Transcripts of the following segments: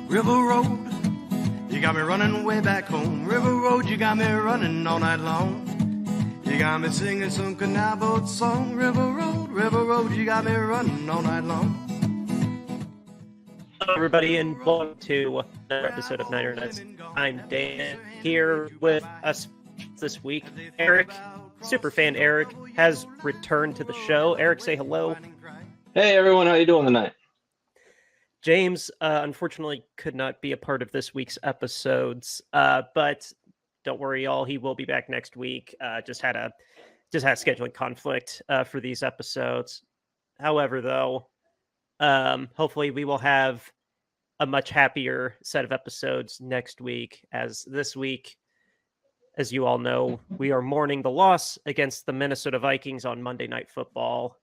River Road, you got me running way back home. River Road, you got me running all night long. You got me singing some canal boat song. River Road, you got me running all night long. Hello, everybody, and welcome to another episode of Niner Nuts. I'm Dan. Here with us this week, Eric. Superfan Eric has returned to the show. Eric, say hello. Hey, everyone. How you doing tonight? James, unfortunately, could not be a part of this week's episodes, but don't worry, y'all. He will be back next week. Just had a scheduling conflict for these episodes. However, though, hopefully we will have a much happier set of episodes next week, as this week, as you all know, we are mourning the loss against the Minnesota Vikings on Monday Night Football.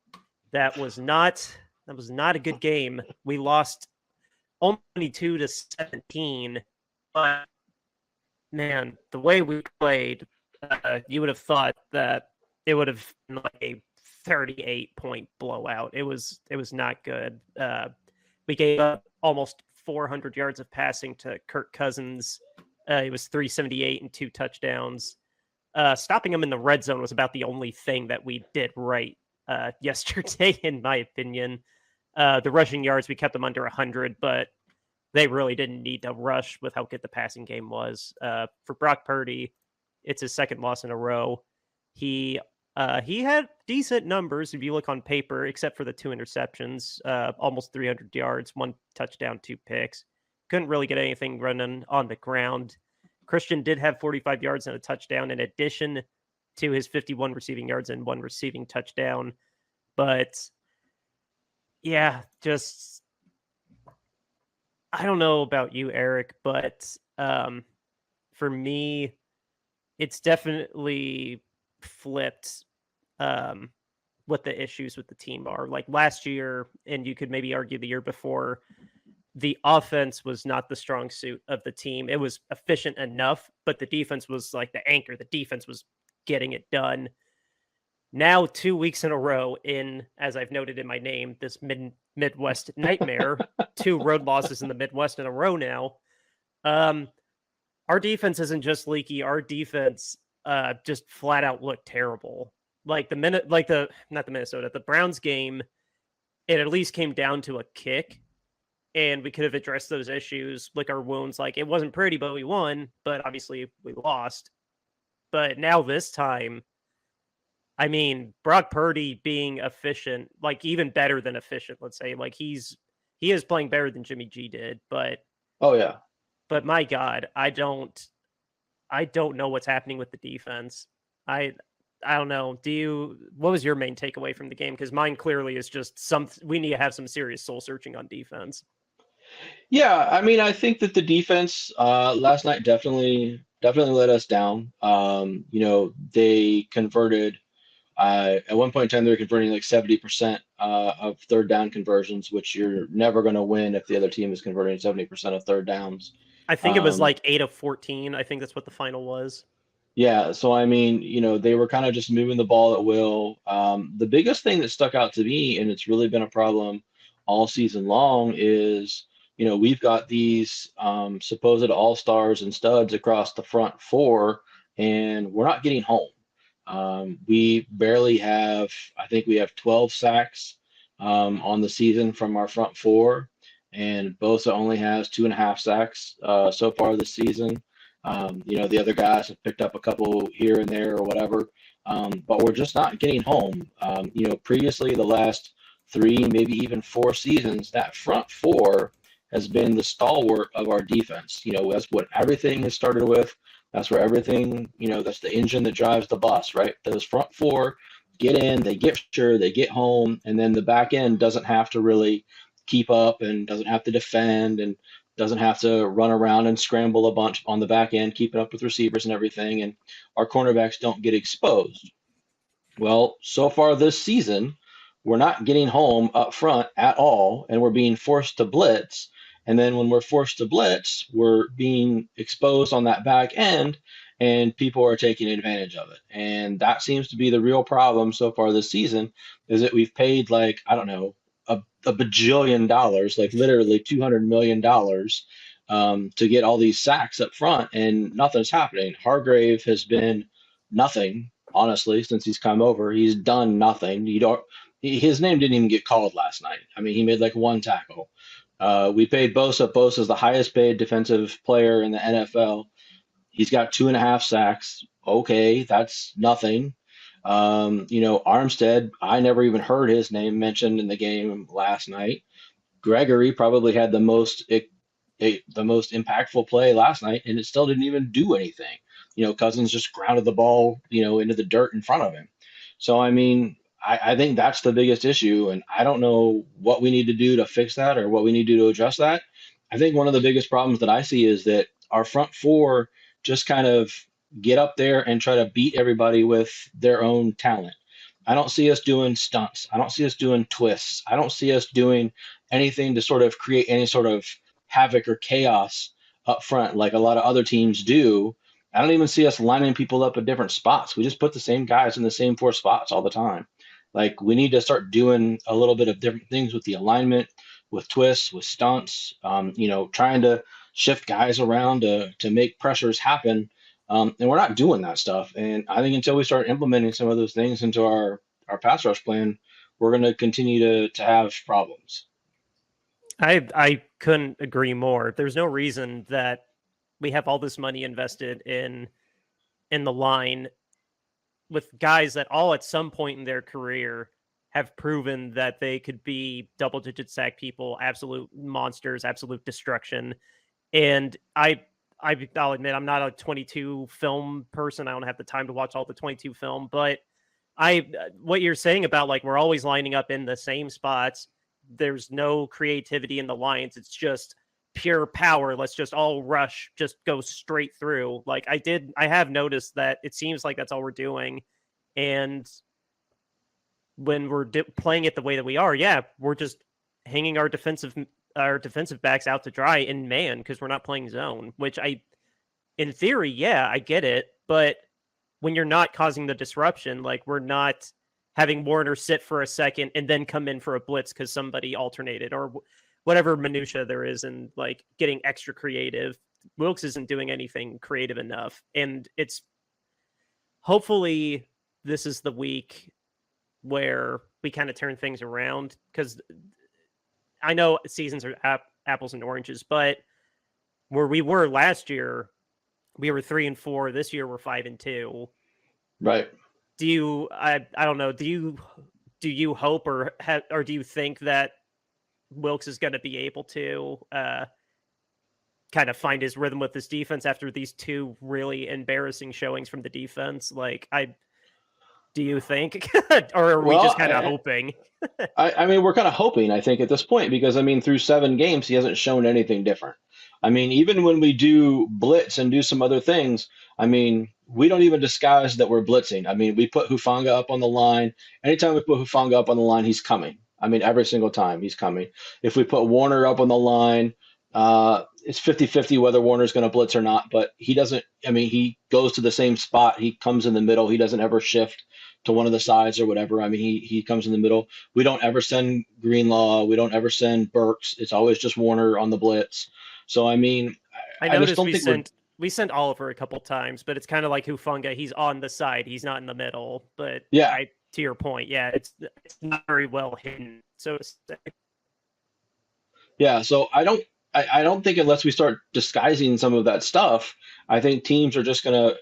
That was not a good game. We lost only 22-17, but man, the way we played, you would have thought that it would have been like a 38-point blowout. It was not good. We gave up almost 400 yards of passing to Kirk Cousins. It was 378 and 2 touchdowns. Stopping him in the red zone was about the only thing that we did right yesterday, in my opinion. The rushing yards, we kept them under 100, but they really didn't need to rush with how good the passing game was. For Brock Purdy, it's his second loss in a row. He had decent numbers if you look on paper, except for the 2 interceptions, almost 300 yards, 1 touchdown, 2 picks. Couldn't really get anything running on the ground. Christian did have 45 yards and a touchdown in addition to his 51 receiving yards and 1 receiving touchdown. But yeah, just I don't know about you, Eric, but for me, it's definitely flipped what the issues with the team are. Like last year, and you could maybe argue the year before, the offense was not the strong suit of the team. It was efficient enough, but the defense was like the anchor. The defense was getting it done. Now, 2 weeks in a row in, as I've noted in my name, this Midwest nightmare, 2 road losses in the Midwest in a row now. Our defense isn't just leaky. Our defense just flat out looked terrible. Like the Browns game, it at least came down to a kick, and we could have addressed those issues, lick our wounds. Like, it wasn't pretty, but we won. But obviously, we lost. But now this time, I mean, Brock Purdy being efficient, like even better than efficient, let's say, like he is playing better than Jimmy G did. But Oh yeah, but my God, I don't know what's happening with the defense. I don't know. What was your main takeaway from the game? Because mine clearly is just we need to have some serious soul searching on defense. yeah. I mean, I think that the defense last night definitely let us down. They converted. At one point in time, they were converting like 70% of third down conversions, which you're never going to win if the other team is converting 70% of third downs. I think it was like 8 of 14. I think that's what the final was. Yeah, so I mean, they were kind of just moving the ball at will. The biggest thing that stuck out to me, and it's really been a problem all season long, is we've got these supposed all-stars and studs across the front 4, and we're not getting home. We barely have, I think we have 12 sacks on the season from our front 4, and Bosa only has 2.5 sacks so far this season. The other guys have picked up a couple here and there or whatever, but we're just not getting home. Previously the last 3, maybe even 4 seasons, that front 4 has been the stalwart of our defense. That's what everything has started with. That's where everything, that's the engine that drives the bus, right? Those front 4 get in, they get sure, they get home, and then the back end doesn't have to really keep up and doesn't have to defend and doesn't have to run around and scramble a bunch on the back end, keeping up with receivers and everything, and our cornerbacks don't get exposed. Well, so far this season, we're not getting home up front at all, and we're being forced to blitz. And then when we're forced to blitz, we're being exposed on that back end, and people are taking advantage of it. And that seems to be the real problem so far this season, is that we've paid like, I don't know, a bajillion dollars, like literally $200 million to get all these sacks up front, and nothing's happening. Hargrave has been nothing, honestly, since he's come over. He's done nothing. His name didn't even get called last night. I mean, he made like one tackle. We paid Bosa. Bosa's the highest paid defensive player in the NFL. He's got 2.5 sacks. Okay, that's nothing. Armstead, I never even heard his name mentioned in the game last night. Gregory probably had the most impactful play last night, and it still didn't even do anything. Cousins just grounded the ball, into the dirt in front of him. So, I mean, I think that's the biggest issue, and I don't know what we need to do to fix that or what we need to do to address that. I think one of the biggest problems that I see is that our front four just kind of get up there and try to beat everybody with their own talent. I don't see us doing stunts. I don't see us doing twists. I don't see us doing anything to sort of create any sort of havoc or chaos up front like a lot of other teams do. I don't even see us lining people up at different spots. We just put the same guys in the same 4 spots all the time. Like, we need to start doing a little bit of different things with the alignment, with twists, with stunts, trying to shift guys around to make pressures happen. And we're not doing that stuff. And I think until we start implementing some of those things into our pass rush plan, we're going to continue to have problems. I couldn't agree more. There's no reason that we have all this money invested in the line with guys that all at some point in their career have proven that they could be double-digit sack people, absolute monsters, absolute destruction. And I'll admit I'm not a 22 film person. I don't have the time to watch all the 22 film, but what you're saying about like we're always lining up in the same spots. There's no creativity in the lines. It's just pure power. Let's just all rush, just go straight through. Like I have noticed that it seems like that's all we're doing. And when we're playing it the way that we are, yeah, we're just hanging our defensive backs out to dry in man because we're not playing zone, which in theory, yeah, I get it. But when you're not causing the disruption, like we're not having Warner sit for a second and then come in for a blitz because somebody alternated or whatever minutia there is, and like getting extra creative. Wilkes isn't doing anything creative enough. And it's hopefully this is the week where we kind of turn things around, because I know seasons are apples and oranges, but where we were last year, we were 3-4. This year we're 5-2. Right. I don't know. Do you hope or do you think that Wilkes is going to be able to kind of find his rhythm with this defense after these 2 really embarrassing showings from the defense? Like, do you think, or are we just kind of hoping? I mean, we're kind of hoping, I think, at this point, because I mean, through 7 games, he hasn't shown anything different. I mean, even when we do blitz and do some other things, I mean, we don't even disguise that we're blitzing. I mean, we put Hufanga up on the line. Anytime we put Hufanga up on the line, he's coming. I mean, every single time he's coming. If we put Warner up on the line, it's 50-50 whether Warner's going to blitz or not, but he doesn't. I mean, he goes to the same spot. He comes in the middle. He doesn't ever shift to one of the sides or whatever. I mean, he comes in the middle. We don't ever send Greenlaw. We don't ever send Burks. It's always just Warner on the blitz. So, I mean, I noticed we sent Oliver a couple times, but it's kind of like Hufanga. He's on the side. He's not in the middle. But yeah, to your point, yeah, it's not very well hidden, so to say. Yeah, so I don't think unless we start disguising some of that stuff, I think teams are just gonna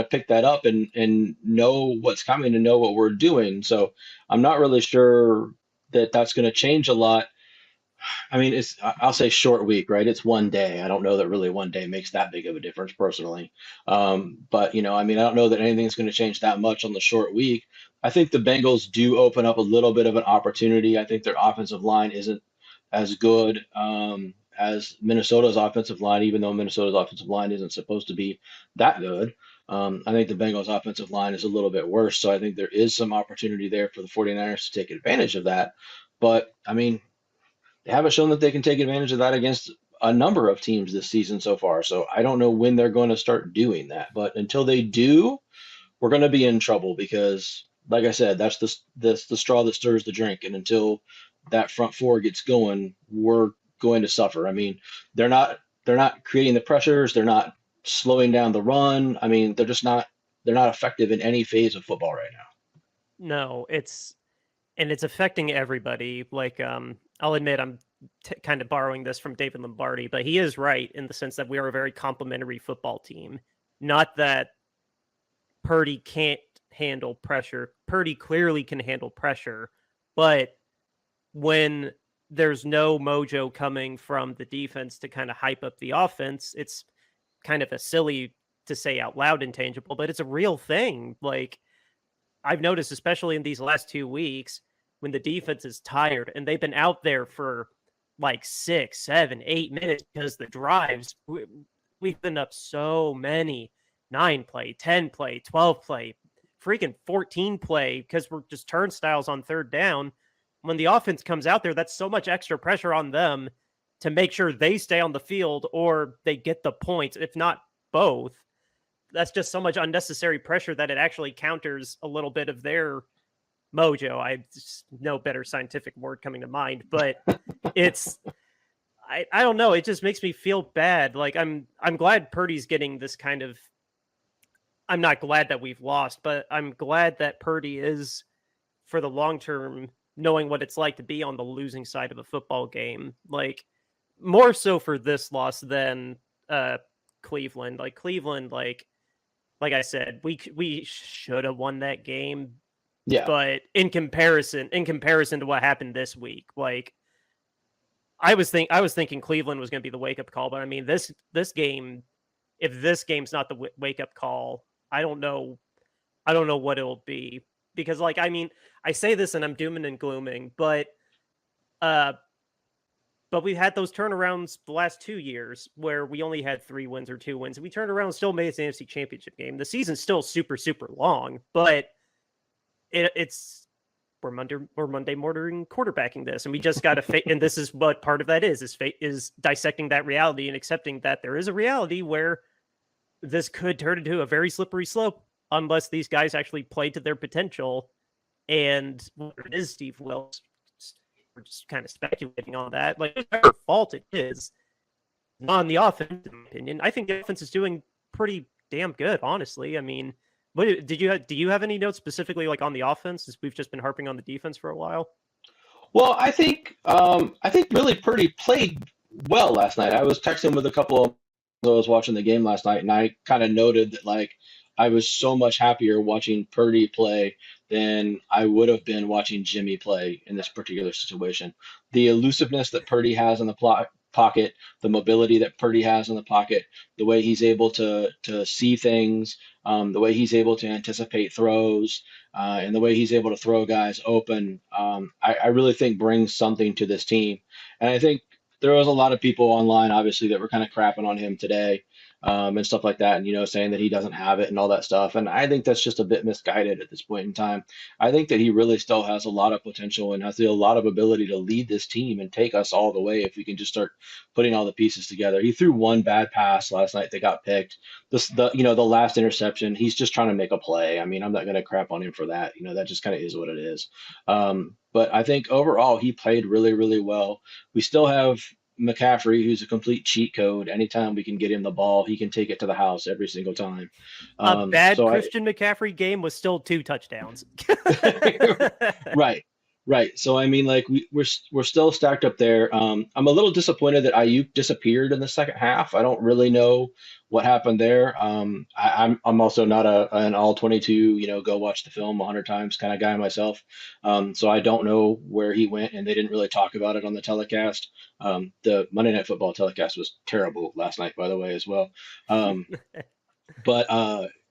pick that up and know what's coming and know what we're doing. So I'm not really sure that that's going to change a lot. I mean, I'll say short week, right? It's one day. I don't know that really one day makes that big of a difference personally. But I mean, I don't know that anything's going to change that much on the short week. I think the Bengals do open up a little bit of an opportunity. I think their offensive line isn't as good as Minnesota's offensive line, even though Minnesota's offensive line isn't supposed to be that good. I think the Bengals offensive line is a little bit worse. So I think there is some opportunity there for the 49ers to take advantage of that. But I mean, they haven't shown that they can take advantage of that against a number of teams this season so far. So I don't know when they're going to start doing that. But until they do, we're going to be in trouble because, like I said, that's the straw that stirs the drink. And until that front four gets going, we're going to suffer. I mean, they're not they're not creating the pressures. They're not slowing down the run. I mean, they're not effective in any phase of football right now. No, it's affecting everybody. Like, I'll admit I'm kind of borrowing this from David Lombardi, but he is right in the sense that we are a very complementary football team. Not that Purdy can't handle pressure. Purdy clearly can handle pressure, but when there's no mojo coming from the defense to kind of hype up the offense, it's kind of a silly to say out loud intangible, but it's a real thing. Like, I've noticed, especially in these last 2 weeks, when the defense is tired and they've been out there for like 6, 7, 8 minutes because the drives, we've been up so many 9 play, 10 play, 12 play, freaking 14 play because we're just turnstiles on third down. When the offense comes out there, that's so much extra pressure on them to make sure they stay on the field or they get the points, if not both. That's just so much unnecessary pressure that it actually counters a little bit of their mojo. I just no better scientific word coming to mind, but it's I don't know. It just makes me feel bad. Like I'm glad Purdy's getting this kind of. I'm not glad that we've lost, but I'm glad that Purdy is, for the long term, knowing what it's like to be on the losing side of a football game. Like more so for this loss than Cleveland. Like Cleveland, like I said, we should have won that game. Yeah. But in comparison to what happened this week, like I was thinking Cleveland was going to be the wake up call, but I mean this game, if this game's not the wake up call, I don't know what it'll be, because like I mean I say this and I'm dooming and glooming, but we've had those turnarounds the last 2 years where we only had 3 wins or 2 wins, and we turned around and still made it to the NFC Championship game. The season's still super super long, but we're Monday morning quarterbacking this, and we just got to and this is what part of that is dissecting that reality and accepting that there is a reality where this could turn into a very slippery slope unless these guys actually play to their potential. And whether it is Steve Wilks, we're just kind of speculating on that. Like, whatever fault it is, not on the offense, in my opinion. I think the offense is doing pretty damn good, honestly. I mean, what do you have any notes specifically like on the offense, since we've just been harping on the defense for a while? Well, I think really Purdy played well last night. I was texting with a couple of I was watching the game last night, and I kind of noted that like I was so much happier watching Purdy play than I would have been watching Jimmy play in this particular situation. The elusiveness that Purdy has in the pocket, the mobility that Purdy has in the pocket, the way he's able to see things, the way he's able to anticipate throws, and the way he's able to throw guys open, I really think brings something to this team. And I think there was a lot of people online, obviously, that were kind of crapping on him today, and stuff like that, and saying that he doesn't have it and all that stuff. And I think that's just a bit misguided at this point in time. I think that he really still has a lot of potential and has a lot of ability to lead this team and take us all the way if we can just start putting all the pieces together. He threw one bad pass last night that got picked. The last interception, he's just trying to make a play. I mean, I'm not going to crap on him for that. That just kind of is what it is. But I think overall he played really, really well. We still have McCaffrey, who's a complete cheat code. Anytime we can get him the ball, he can take it to the house every single time. A bad Christian McCaffrey game was still 2 touchdowns. Right. So I mean, like we're still stacked up there. I'm a little disappointed that Ayuk disappeared in the second half. I don't really know what happened there. I'm also not an all 22, go watch the film 100 times kind of guy myself. So I don't know where he went, and they didn't really talk about it on the telecast. The Monday Night Football telecast was terrible last night, by the way, as well. But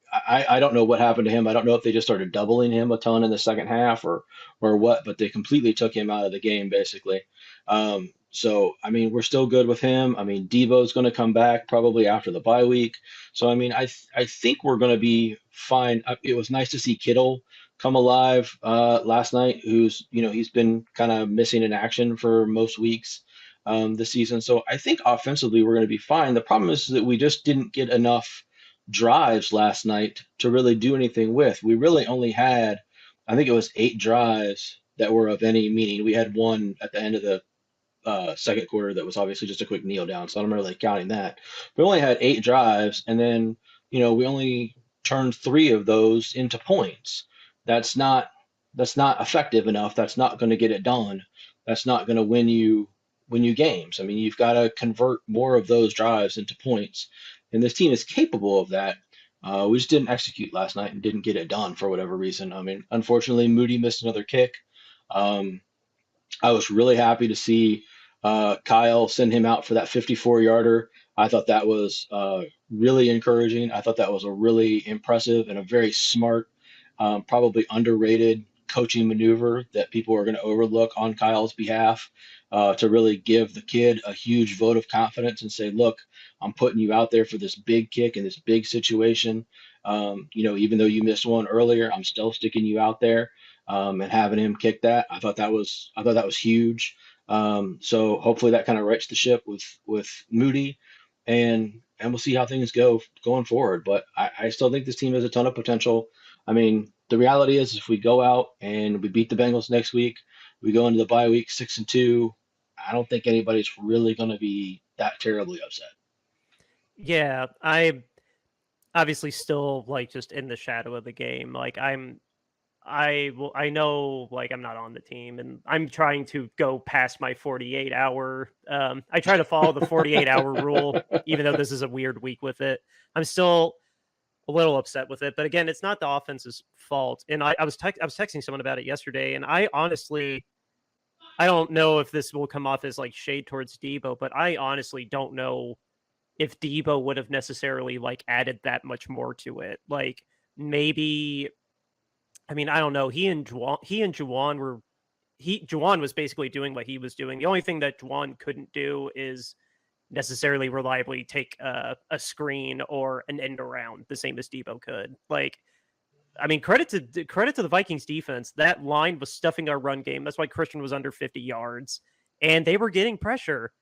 I don't know what happened to him. I don't know if they just started doubling him a ton in the second half or what, but they completely took him out of the game, basically. So, I mean, we're still good with him. I mean, Debo's going to come back probably after the bye week. So, I mean, I think we're going to be fine. It was nice to see Kittle come alive last night, who's, he's been kind of missing in action for most weeks this season. So I think offensively we're going to be fine. The problem is that we just didn't get enough drives last night to really do anything with. We really only had, I think it was 8 drives that were of any meaning. We had one at the end of second quarter that was obviously just a quick kneel down, so I'm not really counting that. We only had 8 drives, and then we only turned 3 of those into points. That's not effective enough. That's not going to get it done. That's not going to win you games. I mean, you've got to convert more of those drives into points, and this team is capable of that. We just didn't execute last night and didn't get it done for whatever reason. I mean, unfortunately, Moody missed another kick. Um, I was really happy to see Kyle send him out for that 54-yarder. I thought that was really encouraging. I thought that was a really impressive and a very smart, probably underrated coaching maneuver that people are going to overlook on Kyle's behalf, to really give the kid a huge vote of confidence and say, look, I'm putting you out there for this big kick in this big situation. Even though you missed one earlier, I'm still sticking you out there, and having him kick that. I thought that was huge. So hopefully that kind of rights the ship with Moody, and we'll see how things go going forward. But I still think this team has a ton of potential. I mean, the reality is, if we go out and we beat the Bengals next week, we go into the bye week 6-2. I don't think anybody's really going to be that terribly upset. Yeah, I obviously still like just in the shadow of the game. Like I know like I'm not on the team, and I'm trying to go past my 48 hour. I try to follow the 48-hour rule, even though this is a weird week with it. I'm still a little upset with it, but again, it's not the offense's fault. And I was texting someone about it yesterday, and I honestly, I don't know if this will come off as like shade towards Debo, but I honestly don't know if Debo would have necessarily like added that much more to it. Like maybe, I mean, I don't know. Juwan was basically doing what he was doing. The only thing that Juwan couldn't do is necessarily reliably take a screen or an end around the same as Debo could. Like, I mean, credit to the Vikings defense. That line was stuffing our run game. That's why Christian was under 50 yards, and they were getting pressure.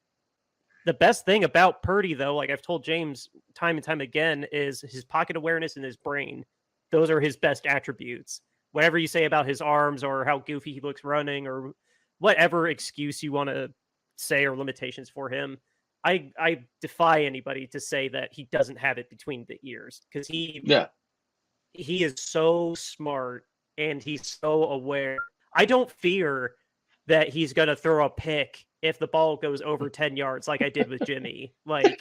The best thing about Purdy, though, like I've told James time and time again, is his pocket awareness and his brain. Those are his best attributes. Whatever you say about his arms or how goofy he looks running or whatever excuse you want to say or limitations for him, I defy anybody to say that he doesn't have it between the ears, because Yeah. he is so smart and he's so aware. I don't fear that he's going to throw a pick if the ball goes over 10 yards like I did with Jimmy. Like,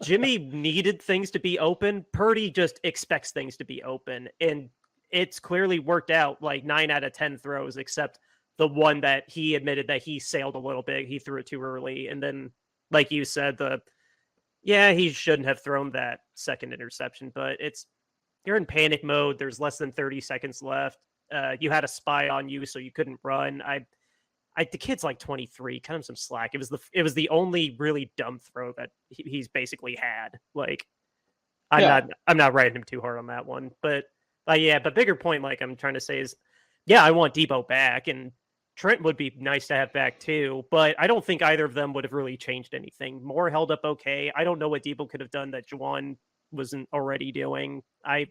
Jimmy needed things to be open. Purdy just expects things to be open. And it's clearly worked out like 9 out of 10 throws, except the one that he admitted that he sailed a little bit. He threw it too early. And then, like you said, he shouldn't have thrown that second interception, but you're in panic mode. There's less than 30 seconds left. You had a spy on you, so you couldn't run. The kid's like 23. Cut him some slack. It was the only really dumb throw that he's basically had. Like, I'm not writing him too hard on that one. But bigger point, like I'm trying to say is, yeah, I want Debo back, and Trent would be nice to have back too. But I don't think either of them would have really changed anything. Moore held up okay. I don't know what Debo could have done that Juwan wasn't already doing. I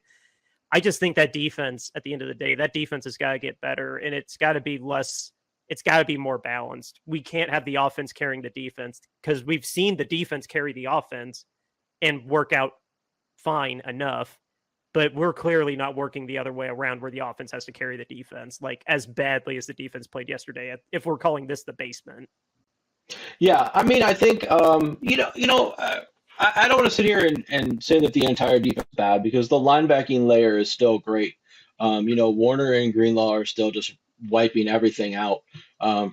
just think that defense, at the end of the day, that defense has got to get better, and it's got to be less. It's got to be more balanced. We can't have the offense carrying the defense, because we've seen the defense carry the offense and work out fine enough, but we're clearly not working the other way around, where the offense has to carry the defense like as badly as the defense played yesterday, if we're calling this the basement. Yeah, I mean, I think I don't want to sit here and say that the entire defense is bad, because the linebacking layer is still great. Warner and Greenlaw are still just wiping everything out,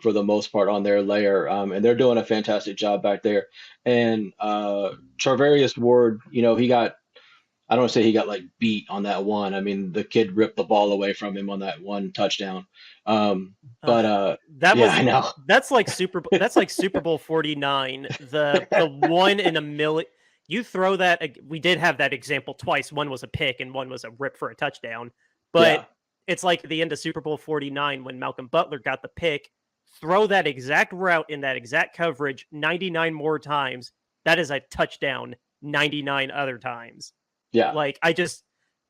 for the most part on their layer, and they're doing a fantastic job back there. And Charvarius Ward, I don't want to say he got like beat on that one. I mean, the kid ripped the ball away from him on that one touchdown. I know. That's like Super Bowl 49. The one in a million. You throw that. We did have that example twice. One was a pick and one was a rip for a touchdown. But it's like at the end of Super Bowl 49 when Malcolm Butler got the pick. Throw that exact route in that exact coverage 99 more times. That is a touchdown 99 other times. Yeah. Like,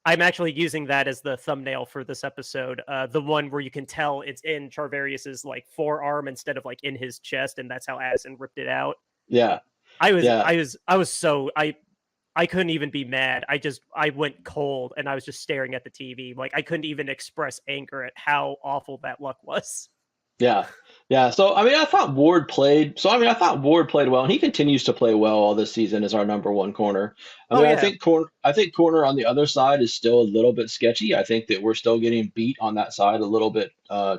I'm actually using that as the thumbnail for this episode. The one where you can tell it's in Charvarius's like forearm instead of like in his chest, and that's how Addison ripped it out. Yeah. I was Yeah. I couldn't even be mad. I went cold and I was just staring at the TV. Like I couldn't even express anger at how awful that luck was. Yeah. Yeah. So, I mean, I thought Ward played. So, I mean, I thought Ward played well, and he continues to play well all this season as our number one corner. I Oh mean, yeah. I think corner on the other side is still a little bit sketchy. I think that we're still getting beat on that side a little bit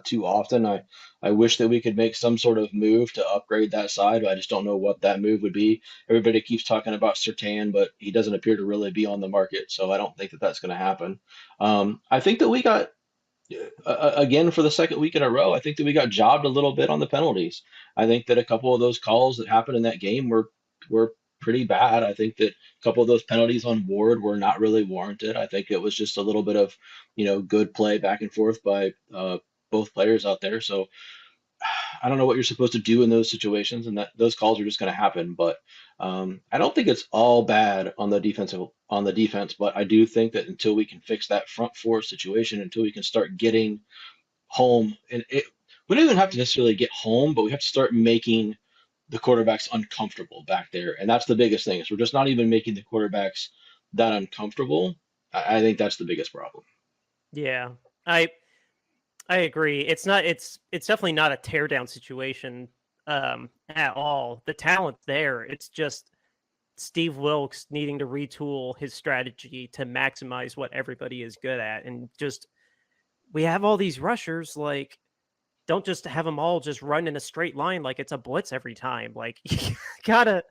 too often. I wish that we could make some sort of move to upgrade that side, but I just don't know what that move would be. Everybody keeps talking about Surtain, but he doesn't appear to really be on the market, so I don't think that that's going to happen. I think that we got again for the second week in a row. I think that we got jobbed a little bit on the penalties. I think that a couple of those calls that happened in that game were pretty bad. I think that a couple of those penalties on Ward were not really warranted. I think it was just a little bit of, good play back and forth by both players out there. So I don't know what you're supposed to do in those situations, and that those calls are just going to happen. But I don't think it's all bad on the defense. But I do think that until we can fix that front four situation, until we can start getting home, we don't even have to necessarily get home, but we have to start making the quarterbacks uncomfortable back there, and that's the biggest thing. Is we're just not even making the quarterbacks that uncomfortable. I think that's the biggest problem. Yeah. I agree. It's definitely not a teardown situation at all. The talent there. It's just Steve Wilkes needing to retool his strategy to maximize what everybody is good at. And just we have all these rushers, like don't just have them all just run in a straight line like it's a blitz every time. Like you gotta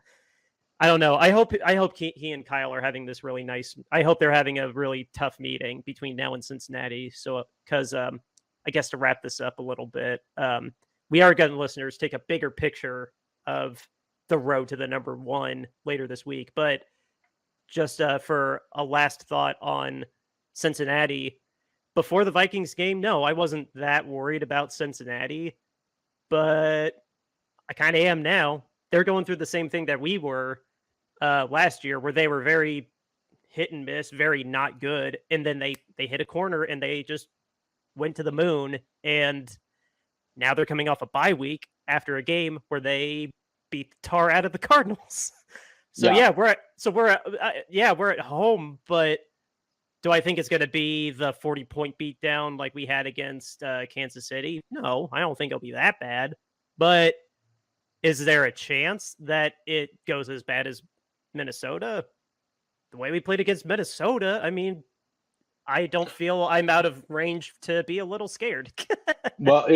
I don't know. I hope he and Kyle are having this really nice. I hope they're having a really tough meeting between now and Cincinnati. So because I guess to wrap this up a little bit, we are going to listeners take a bigger picture of the road to the number one later this week. But just for a last thought on Cincinnati before the Vikings game, no, I wasn't that worried about Cincinnati, but I kind of am now. They're going through the same thing that we were last year, where they were very hit and miss, very not good, and then they hit a corner and they just went to the moon. And now they're coming off a bye week after a game where they beat the tar out of the Cardinals. So Yeah. we're at home, but do I think it's going to be the 40-point beatdown like we had against Kansas City? No, I don't think it'll be that bad. But is there a chance that it goes as bad as Minnesota? The way we played against Minnesota, I mean, I don't feel I'm out of range to be a little scared. Well,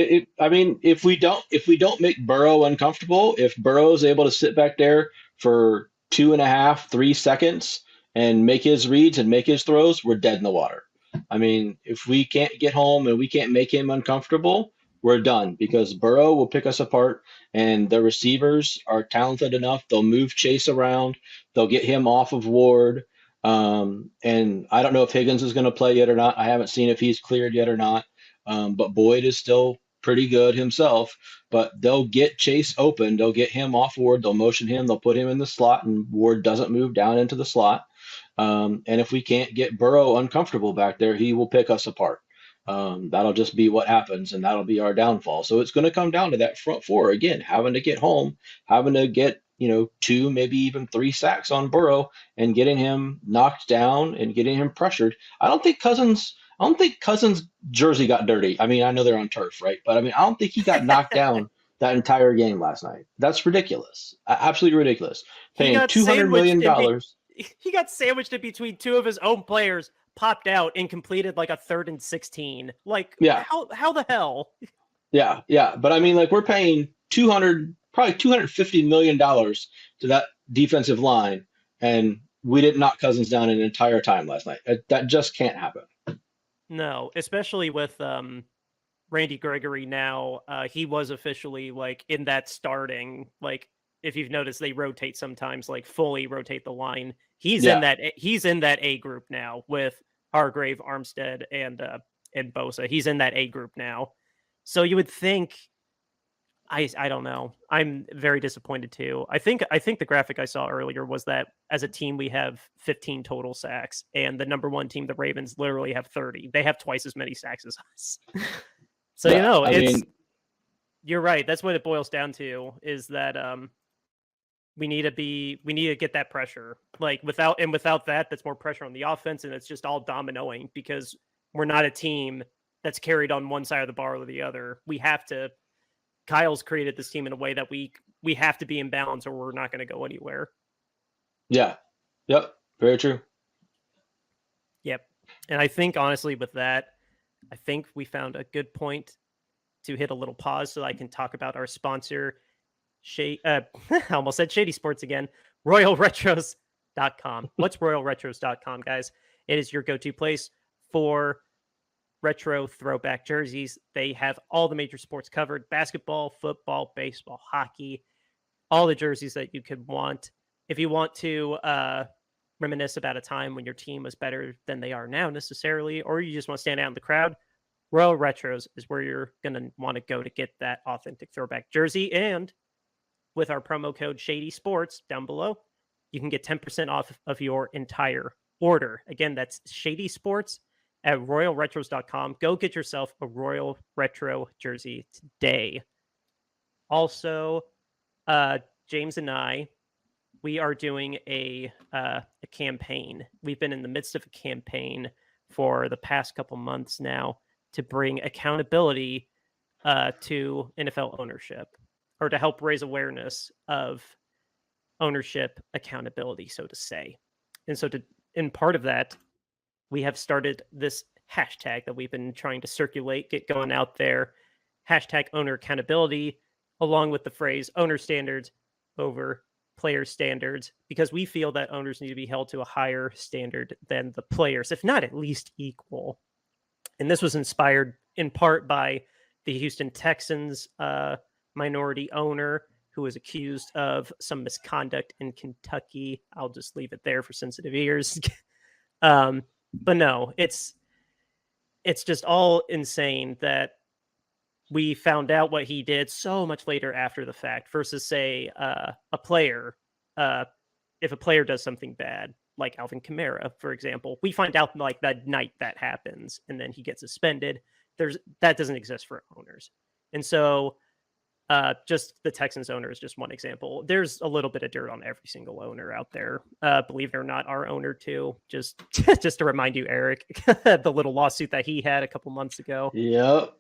I mean, if we don't make Burrow uncomfortable, if Burrow is able to sit back there for 2.5, 3 seconds and make his reads and make his throws, we're dead in the water. I mean, if we can't get home and we can't make him uncomfortable, we're done because Burrow will pick us apart, and the receivers are talented enough. They'll move Chase around. They'll get him off of Ward. And I don't know if Higgins is going to play yet or not. I haven't seen if he's cleared yet or not. But Boyd is still pretty good himself. But they'll get Chase open. They'll get him off Ward. They'll motion him. They'll put him in the slot, and Ward doesn't move down into the slot. And if we can't get Burrow uncomfortable back there, he will pick us apart. That'll just be what happens, and that'll be our downfall. So it's going to come down to that front four again, having to get home, having to get 2, maybe even 3 sacks on Burrow, and getting him knocked down and getting him pressured. I don't think Cousins' jersey got dirty. I mean, I know they're on turf, right? But I mean, I don't think he got knocked down that entire game last night. That's ridiculous, absolutely ridiculous. Paying $200 million. He got sandwiched in between two of his own players, popped out and completed like a 3rd and 16. Like, Yeah. How the hell? Yeah, yeah. But I mean, like, we're paying probably $250 million to that defensive line, and we didn't knock Cousins down an entire time last night. That just can't happen. No, especially with Randy Gregory now. He was officially like in that starting, like, if you've noticed, they rotate sometimes, like fully rotate the line. He's in that A group now with Hargrave, Armstead, and Bosa. He's in that A group now. So you would think I don't know. I'm very disappointed too. I think the graphic I saw earlier was that as a team we have 15 total sacks, and the number one team, the Ravens, literally have 30. They have twice as many sacks as us. So Yeah, I mean, you're right. That's what it boils down to, is that we need to get that pressure. Like without that, that's more pressure on the offense, and it's just all dominoing because we're not a team that's carried on one side of the bar or the other. We have to. Kyle's created this team in a way that we have to be in balance, or we're not going to go anywhere. yeah, yep, very true. Yep. And I think honestly with that, I think we found a good point to hit a little pause so I can talk about our sponsor, I almost said Shady Sports again, RoyalRetros.com. What's RoyalRetros.com, guys? It is your go-to place for retro throwback jerseys. They have all the major sports covered: basketball, football, baseball, hockey, all the jerseys that you could want. If you want to reminisce about a time when your team was better than they are now necessarily, or you just want to stand out in the crowd, Royal Retros is where you're going to want to go to get that authentic throwback jersey. And with our promo code Shady Sports down below, you can get 10% off of your entire order. Again, that's Shady Sports at RoyalRetros.com. Go get yourself a Royal Retro jersey today. Also, James and I, we are doing a campaign. We've been in the midst of a campaign for the past couple months now to bring accountability to NFL ownership, or to help raise awareness of ownership accountability, so to say. And so in part of that, we have started this hashtag that we've been trying to circulate, get going out there, hashtag owner accountability, along with the phrase owner standards over player standards, because we feel that owners need to be held to a higher standard than the players, if not at least equal. And this was inspired in part by the Houston Texans minority owner who was accused of some misconduct in Kentucky. I'll just leave it there for sensitive ears. But no, it's just all insane that we found out what he did so much later after the fact versus, say, a player. If a player does something bad, like Alvin Kamara, for example, we find out like that night that happens, and then he gets suspended. That doesn't exist for owners. And so just the Texans owner is just one example. There's a little bit of dirt on every single owner out there. Believe it or not, our owner too. Just to remind you, Eric, the little lawsuit that he had a couple months ago. Yep.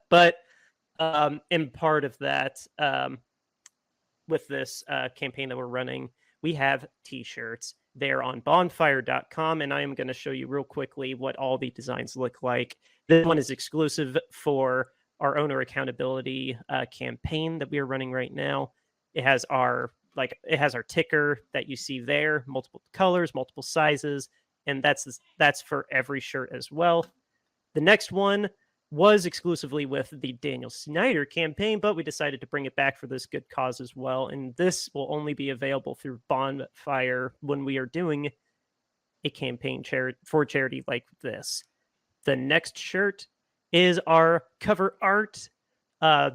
But in part of that, with this campaign that we're running, we have t-shirts. They're on bonfire.com, and I am going to show you real quickly what all the designs look like. This one is exclusive for our owner accountability campaign that we are running right now. It has our ticker that you see there, multiple colors, multiple sizes, and that's for every shirt as well. The next one was exclusively with the Daniel Snyder campaign, but we decided to bring it back for this good cause as well. And this will only be available through Bonfire when we are doing a campaign for charity like this. The next shirt is our cover art.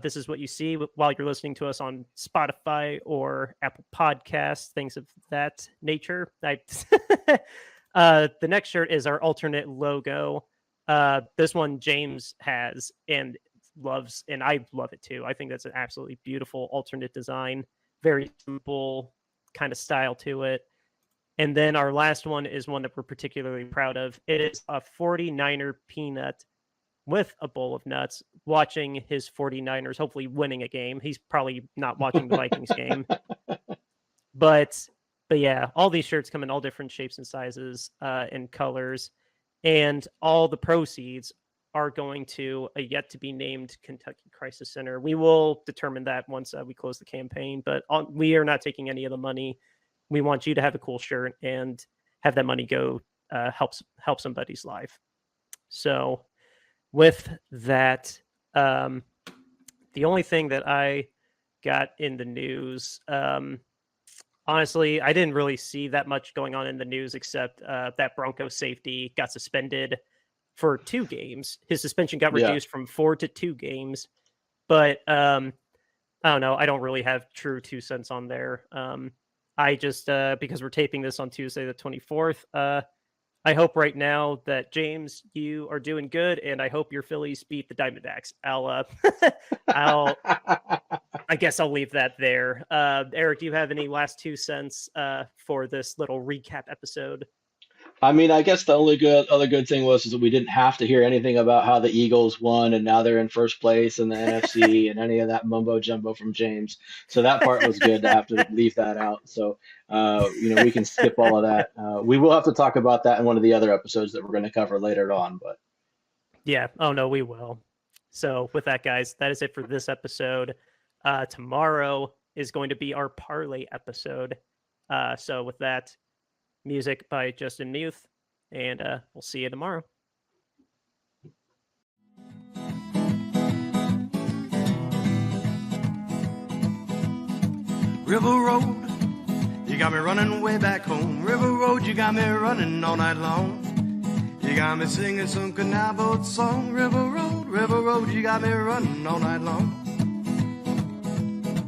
This is what you see while you're listening to us on Spotify or Apple Podcasts, things of that nature. The next shirt is our alternate logo. This one James has and loves, and I love it too. I think that's an absolutely beautiful alternate design. Very simple kind of style to it. And then our last one is one that we're particularly proud of. It is a 49er peanut with a bowl of nuts, watching his 49ers hopefully winning a game. He's probably not watching the Vikings game. But yeah, all these shirts come in all different shapes and sizes and colors. And all the proceeds are going to a yet-to-be-named Kentucky Crisis Center. We will determine that once we close the campaign, but we are not taking any of the money. We want you to have a cool shirt and have that money go help somebody's life. So with that, the only thing that I got in the news, honestly, I didn't really see that much going on in the news except that Broncos safety got suspended for 2 games. His suspension got reduced from 4 to 2 games. But I don't know. I don't really have true 2 cents on there. I just because we're taping this on Tuesday the 24th. I hope right now that James, you are doing good, and I hope your Phillies beat the Diamondbacks. I guess I'll leave that there. Eric, do you have any last 2 cents for this little recap episode? I mean, I guess the other good thing was is that we didn't have to hear anything about how the Eagles won and now they're in first place in the NFC and any of that mumbo jumbo from James. So that part was good to have to leave that out. So we can skip all of that. We will have to talk about that in one of the other episodes that we're going to cover later on. But yeah, oh no, we will. So with that, guys, that is it for this episode. Tomorrow is going to be our parlay episode. So with that, music by Justin Muth, and we'll see you tomorrow. River Road, you got me running way back home. River Road, you got me running all night long. You got me singing some canal boat song. River Road, you got me running all night long.